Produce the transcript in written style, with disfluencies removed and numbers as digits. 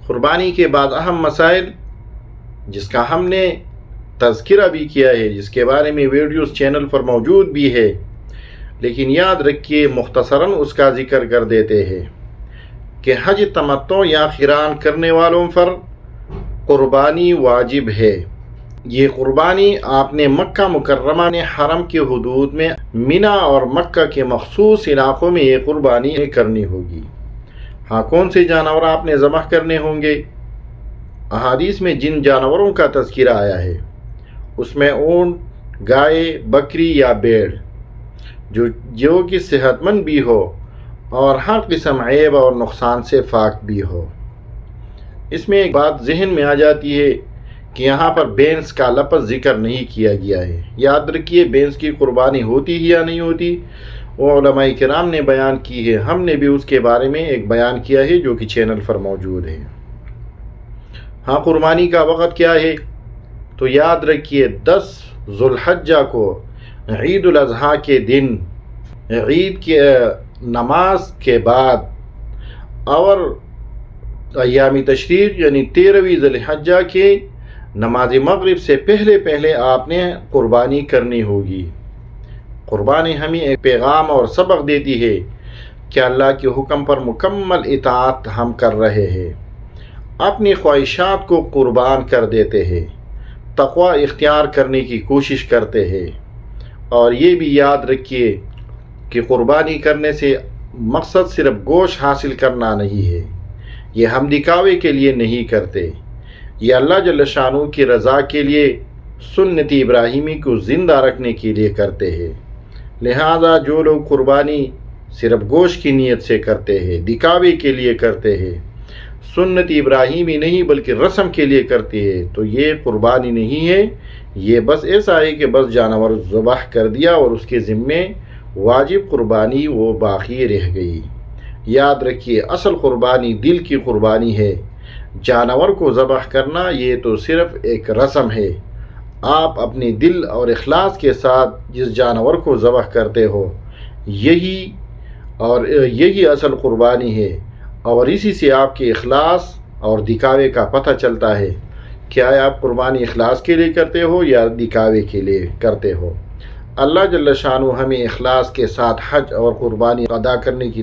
قربانی کے بعد اہم مسائل جس کا ہم نے تذکرہ بھی کیا ہے، جس کے بارے میں ویڈیوز چینل پر موجود بھی ہے، لیکن یاد رکھیے مختصراً اس کا ذکر کر دیتے ہیں کہ حج تمتع یا قران کرنے والوں پر قربانی واجب ہے۔ یہ قربانی آپ نے مکہ مکرمہ نے حرم کے حدود میں منا اور مکہ کے مخصوص علاقوں میں یہ قربانی کرنی ہوگی۔ ہاں، کون سے جانور آپ نے ذبح کرنے ہوں گے؟ احادیث میں جن جانوروں کا تذکرہ آیا ہے اس میں اونٹ، گائے، بکری یا بھیڑ جو کہ صحت مند بھی ہو اور ہر قسم عیب اور نقصان سے پاک بھی ہو۔ اس میں ایک بات ذہن میں آ جاتی ہے کہ یہاں پر بینس کا لفظ ذکر نہیں کیا گیا ہے۔ یاد رکھیے بینس کی قربانی ہوتی ہی یا نہیں ہوتی، وہ علماء کرام نے بیان کی ہے، ہم نے بھی اس کے بارے میں ایک بیان کیا ہے جو کہ چینل پر موجود ہے۔ ہاں، قربانی کا وقت کیا ہے؟ تو یاد رکھیے 10 ذو الحجہ کو عید الاضحیٰ کے دن عید کی نماز کے بعد اور ایام تشریق یعنی 13ویں ذی الحجہ کے نماز مغرب سے پہلے آپ نے قربانی کرنی ہوگی۔ قربانی ہمیں ایک پیغام اور سبق دیتی ہے کہ اللہ کے حکم پر مکمل اطاعت ہم کر رہے ہیں، اپنی خواہشات کو قربان کر دیتے ہیں، تقوی اختیار کرنے کی کوشش کرتے ہیں۔ اور یہ بھی یاد رکھیے کہ قربانی کرنے سے مقصد صرف گوشت حاصل کرنا نہیں ہے، یہ ہم دکھاوے کے لیے نہیں کرتے، یہ اللہ جل شانہ کی رضا کے لیے سنت ابراہیمی کو زندہ رکھنے کے لیے کرتے ہیں۔ لہذا جو لوگ قربانی صرف گوشت کی نیت سے کرتے ہیں، دکھاوے کے لیے کرتے ہیں، سنت ابراہیمی نہیں بلکہ رسم کے لیے کرتے ہیں، تو یہ قربانی نہیں ہے، یہ بس ایسا ہے کہ بس جانور ذبح کر دیا اور اس کے ذمے واجب قربانی وہ باقی رہ گئی۔ یاد رکھیے اصل قربانی دل کی قربانی ہے، جانور کو ذبح کرنا یہ تو صرف ایک رسم ہے۔ آپ اپنے دل اور اخلاص کے ساتھ جس جانور کو ذبح کرتے ہو یہی اصل قربانی ہے، اور اسی سے آپ کے اخلاص اور دکھاوے کا پتہ چلتا ہے کیا آپ قربانی اخلاص کے لیے کرتے ہو یا دکھاوے کے لیے کرتے ہو۔ اللہ جل شانہ ہمیں اخلاص کے ساتھ حج اور قربانی ادا کرنے کی